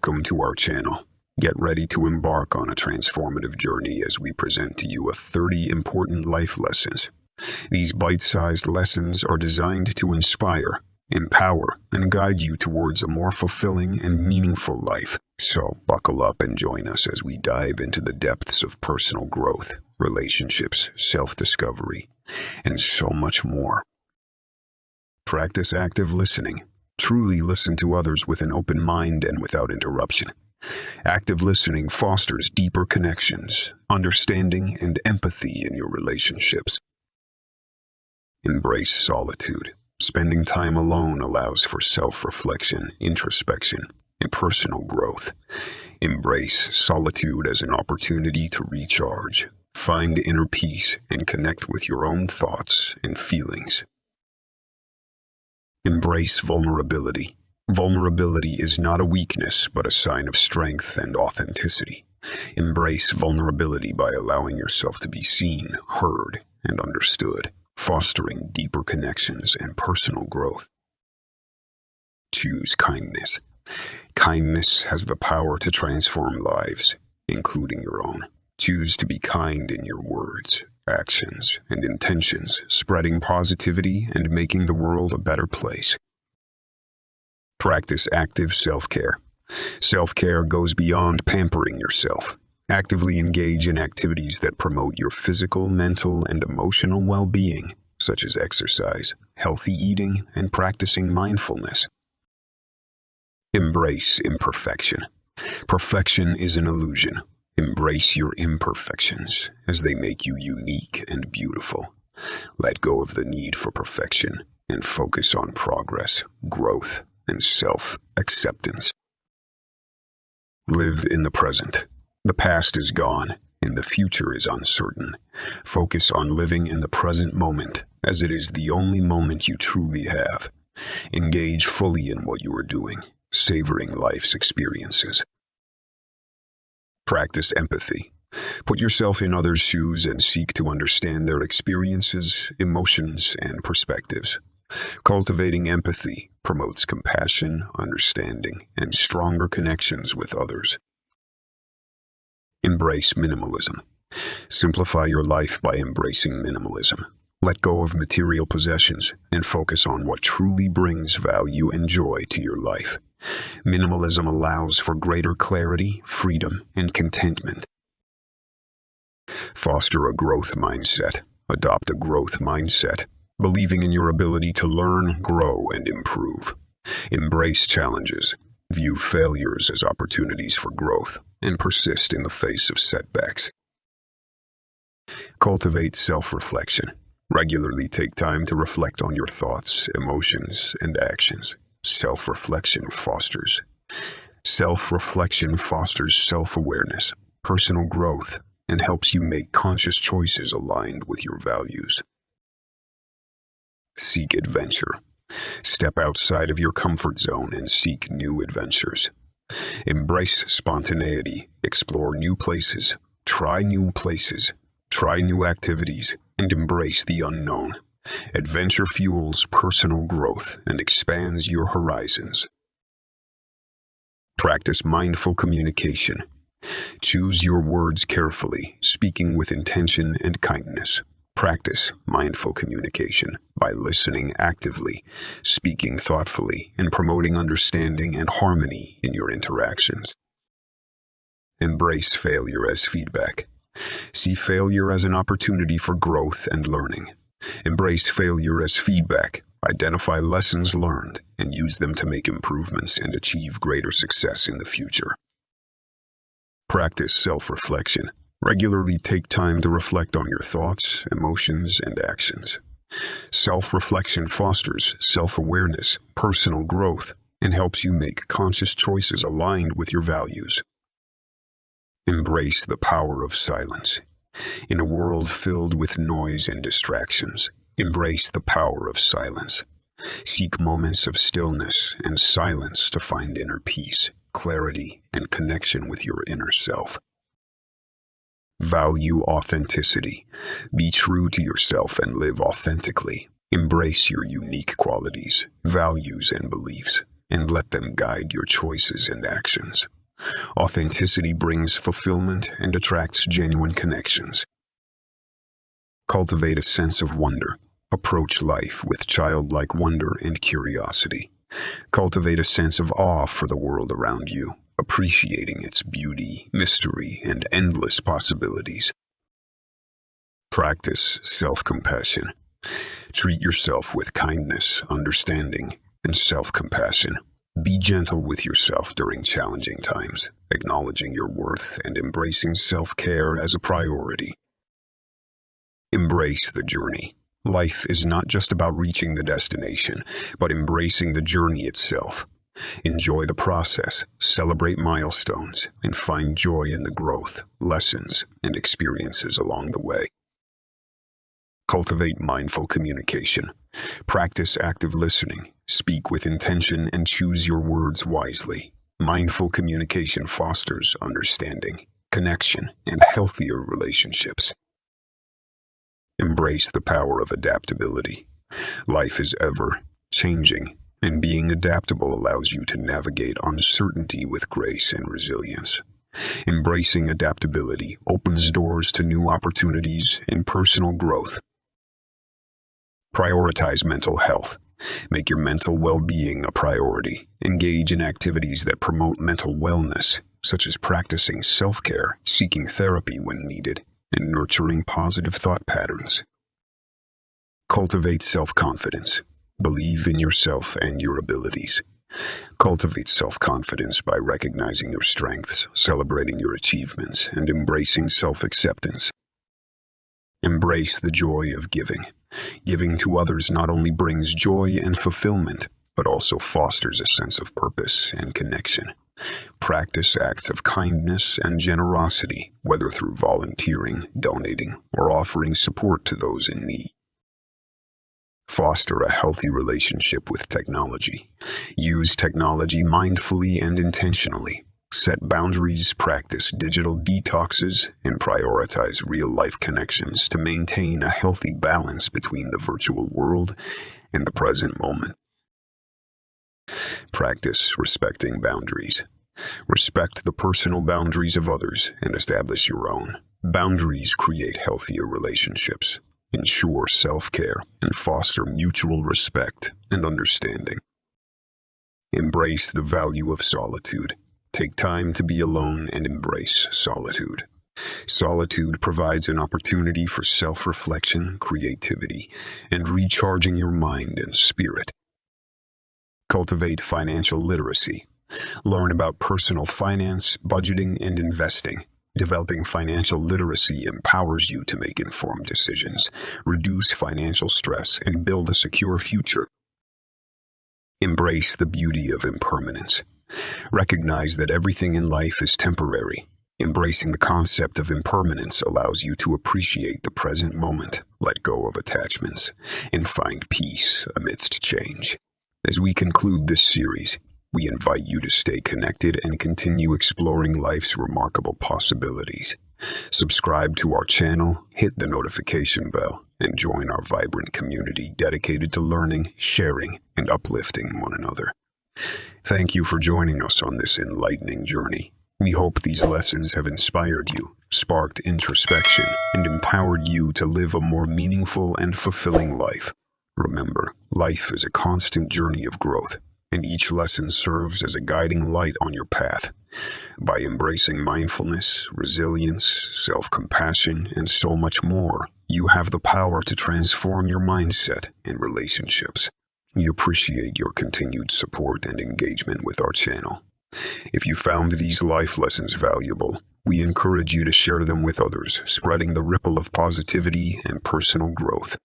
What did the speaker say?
Welcome to our channel. Get ready to embark on a transformative journey as we present to you 30 important life lessons. These bite-sized lessons are designed to inspire, empower, and guide you towards a more fulfilling and meaningful life. So buckle up and join us as we dive into the depths of personal growth, relationships, self-discovery, and so much more. Practice active listening. Truly listen to others with an open mind and without interruption. Active listening fosters deeper connections, understanding, and empathy in your relationships. Embrace solitude. Spending time alone allows for self-reflection, introspection, and personal growth. Embrace solitude as an opportunity to recharge, find inner peace, and connect with your own thoughts and feelings. Embrace vulnerability. Vulnerability is not a weakness, but a sign of strength and authenticity. Embrace vulnerability by allowing yourself to be seen, heard, and understood, fostering deeper connections and personal growth. Choose kindness. Kindness has the power to transform lives, including your own. Choose to be kind in your words, actions, and intentions, spreading positivity and making the world a better place. Practice active self-care. Self-care goes beyond pampering yourself. Actively engage in activities that promote your physical, mental, and emotional well-being, such as exercise, healthy eating, and practicing mindfulness. Embrace imperfection. Perfection is an illusion. Embrace your imperfections, as they make you unique and beautiful. Let go of the need for perfection and focus on progress, growth, and self-acceptance. Live in the present. The past is gone, and the future is uncertain. Focus on living in the present moment, as it is the only moment you truly have. Engage fully in what you are doing, savoring life's experiences. Practice empathy. Put yourself in others' shoes and seek to understand their experiences, emotions, and perspectives. Cultivating empathy promotes compassion, understanding, and stronger connections with others. Embrace minimalism. Simplify your life by embracing minimalism. Let go of material possessions and focus on what truly brings value and joy to your life. Minimalism allows for greater clarity, freedom, and contentment. Foster a growth mindset. Adopt a growth mindset, believing in your ability to learn, grow, and improve. Embrace challenges. View failures as opportunities for growth, and persist in the face of setbacks. Cultivate self-reflection. Regularly take time to reflect on your thoughts, emotions, and actions. Self-reflection fosters self-awareness, personal growth, and helps you make conscious choices aligned with your values. Seek adventure. Step outside of your comfort zone and seek new adventures. Embrace spontaneity, explore new places, try new activities, and embrace the unknown. Adventure fuels personal growth and expands your horizons. Practice mindful communication. Choose your words carefully, speaking with intention and kindness. Practice mindful communication by listening actively, speaking thoughtfully, and promoting understanding and harmony in your interactions. Embrace failure as feedback. See failure as an opportunity for growth and learning. Embrace failure as feedback. Identify lessons learned and use them to make improvements and achieve greater success in the future. Practice self-reflection. Regularly take time to reflect on your thoughts, emotions, and actions. Self-reflection fosters self-awareness, personal growth, and helps you make conscious choices aligned with your values. Embrace the power of silence. In a world filled with noise and distractions, embrace the power of silence. Seek moments of stillness and silence to find inner peace, clarity, and connection with your inner self. Value authenticity. Be true to yourself and live authentically. Embrace your unique qualities, values, and beliefs, and let them guide your choices and actions. Authenticity brings fulfillment and attracts genuine connections. Cultivate a sense of wonder. Approach life with childlike wonder and curiosity. Cultivate a sense of awe for the world around you, appreciating its beauty, mystery, and endless possibilities. Practice self-compassion. Treat yourself with kindness, understanding, and self-compassion. Be gentle with yourself during challenging times, acknowledging your worth and embracing self-care as a priority. Embrace the journey. Life is not just about reaching the destination, but embracing the journey itself. Enjoy the process, celebrate milestones, and find joy in the growth, lessons, and experiences along the way. Cultivate mindful communication. Practice active listening. Speak with intention and choose your words wisely. Mindful communication fosters understanding, connection, and healthier relationships. Embrace the power of adaptability. Life is ever changing, and being adaptable allows you to navigate uncertainty with grace and resilience. Embracing adaptability opens doors to new opportunities and personal growth. Prioritize mental health. Make your mental well-being a priority. Engage in activities that promote mental wellness, such as practicing self-care, seeking therapy when needed, and nurturing positive thought patterns. Cultivate self-confidence. Believe in yourself and your abilities. Cultivate self-confidence by recognizing your strengths, celebrating your achievements, and embracing self-acceptance. Embrace the joy of giving. Giving to others not only brings joy and fulfillment, but also fosters a sense of purpose and connection. Practice acts of kindness and generosity, whether through volunteering, donating, or offering support to those in need. Foster a healthy relationship with technology. Use technology mindfully and intentionally. Set boundaries, practice digital detoxes, and prioritize real-life connections to maintain a healthy balance between the virtual world and the present moment. Practice respecting boundaries. Respect the personal boundaries of others and establish your own. Boundaries create healthier relationships, ensure self-care, and foster mutual respect and understanding. Embrace the value of solitude. Take time to be alone and embrace solitude. Solitude provides an opportunity for self-reflection, creativity, and recharging your mind and spirit. Cultivate financial literacy. Learn about personal finance, budgeting, and investing. Developing financial literacy empowers you to make informed decisions, reduce financial stress, and build a secure future. Embrace the beauty of impermanence. Recognize that everything in life is temporary. Embracing the concept of impermanence allows you to appreciate the present moment, let go of attachments, and find peace amidst change. As we conclude this series, we invite you to stay connected and continue exploring life's remarkable possibilities. Subscribe to our channel, hit the notification bell, and join our vibrant community dedicated to learning, sharing, and uplifting one another. Thank you for joining us on this enlightening journey. We hope these lessons have inspired you, sparked introspection, and empowered you to live a more meaningful and fulfilling life. Remember, life is a constant journey of growth, and each lesson serves as a guiding light on your path. By embracing mindfulness, resilience, self-compassion, and so much more, you have the power to transform your mindset and relationships. We appreciate your continued support and engagement with our channel. If you found these life lessons valuable, we encourage you to share them with others, spreading the ripple of positivity and personal growth.